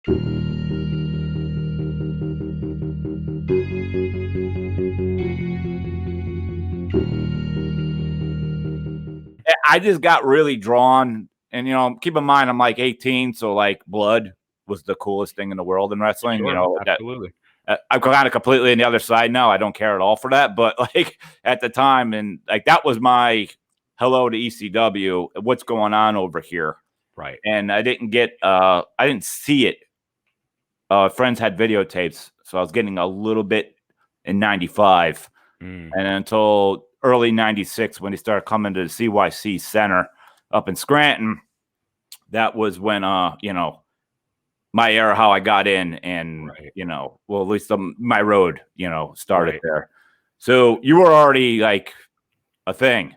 I just got really drawn, and keep in mind I'm like 18, so like blood was the coolest thing in the world in wrestling. Sure, absolutely. I'm kind of completely on the other side now. I don't care at all for that, but like at the time, and like that was my hello to ECW. What's going on over here? Right. And I didn't see it. Friends had videotapes, so I was getting a little bit in '95, and until early '96 when he started coming to the CYC Center up in Scranton. That was when my era, how I got in, and well, at least my road, started there. So you were already like a thing.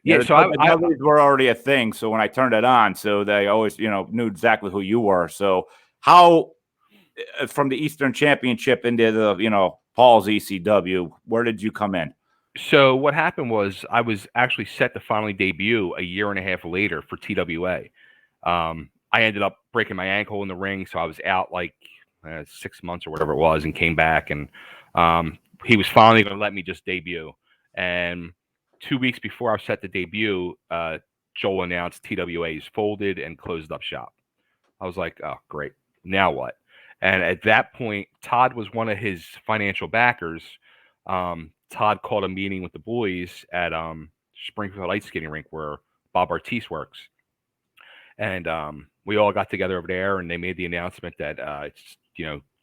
Yeah, so the Dudleys were already a thing. So when I turned it on, so they always, knew exactly who you were. So how, from the Eastern Championship into the, Paul's ECW, where did you come in? So what happened was I was actually set to finally debut a year and a half later for TWA. I ended up breaking my ankle in the ring, so I was out like 6 months or whatever it was, and came back, and he was finally going to let me just debut. And 2 weeks before I was set to debut, Joel announced TWA is folded and closed up shop. I was like, oh, great. Now what? And at that point, Todd was one of his financial backers. Todd called a meeting with the boys at Springfield Ice Skating Rink where Bob Artiste works. And we all got together over there, and they made the announcement that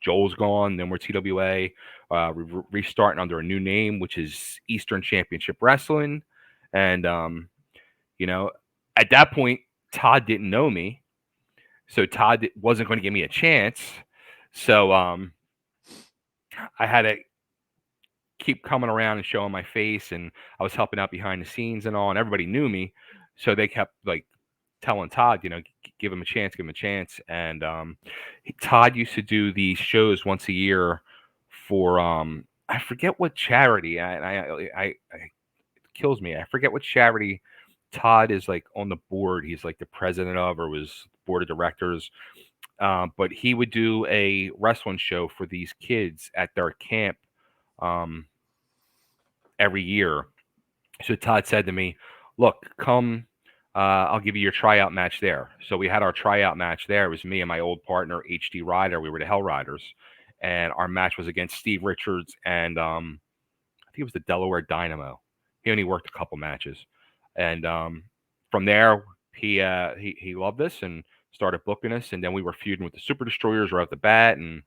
Joel's gone, then we're TWA. We're restarting under a new name, which is Eastern Championship Wrestling. And at that point, Todd didn't know me, so Todd wasn't going to give me a chance. So I had to keep coming around and showing my face, and I was helping out behind the scenes and all, and everybody knew me, so they kept like telling Todd, give him a chance. And Todd used to do these shows once a year for I forget what charity. It kills me. I forget what charity Todd is like on the board. He's like the president of, or was board of directors. But he would do a wrestling show for these kids at their camp every year. So Todd said to me, look, come, I'll give you your tryout match there. So we had our tryout match there. It was me and my old partner, HD Ryder. We were the Hell Riders. And our match was against Steve Richards and I think it was the Delaware Dynamo. He only worked a couple matches. And from there, he loved us and started booking us. And then we were feuding with the Super Destroyers right off the bat. And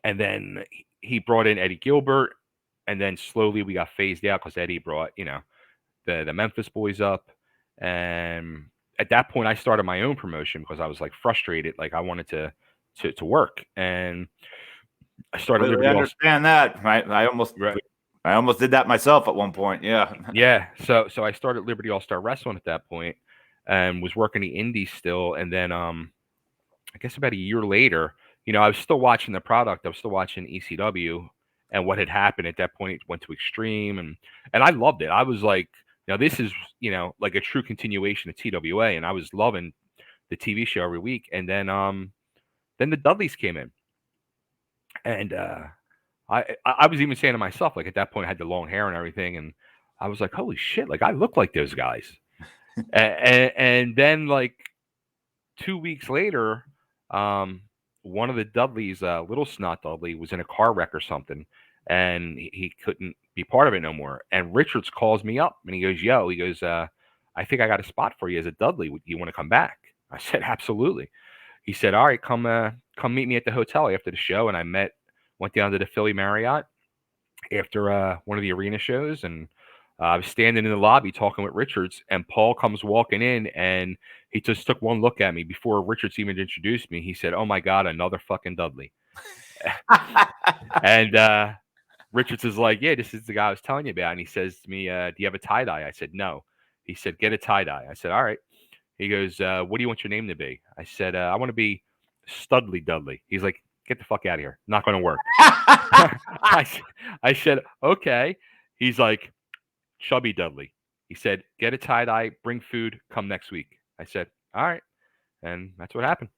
then he brought in Eddie Gilbert. And then slowly we got phased out because Eddie brought, the Memphis boys up. And at that point, I started my own promotion because I was like frustrated. Like I wanted to work. And I started Liberty. I understand that. I almost did that myself at one point. Yeah. Yeah. So I started Liberty All-Star Wrestling at that point and was working the indies still. And then I guess about a year later, I was still watching the product. I was still watching ECW. And what had happened at that point, it went to Extreme, and I loved it. I was like, this is, like a true continuation of TWA, and I was loving the TV show every week. And then the Dudleys came in, and I was even saying to myself, like at that point, I had the long hair and everything, and I was like, holy shit, like I look like those guys. and then like 2 weeks later, one of the Dudleys, Little Snot Dudley, was in a car wreck or something, and he couldn't be part of it no more. And Richards calls me up, and he goes, I think I got a spot for you as a Dudley. Do you want to come back? I said, absolutely. He said, all right, come meet me at the hotel after the show. And I went down to the Philly Marriott after one of the arena shows, and I was standing in the lobby talking with Richards, and Paul comes walking in, and he just took one look at me before Richards even introduced me. He said, oh my God, another fucking Dudley. And Richards is like, yeah, this is the guy I was telling you about. And he says to me, do you have a tie-dye? I said, no. He said, get a tie-dye. I said, all right. He goes, what do you want your name to be? I said, I want to be Studley Dudley. He's like, get the fuck out of here. Not going to work. I said, okay. He's like, Chubby Dudley. He said, get a tie-dye, bring food, come next week. I said, all right. And that's what happened.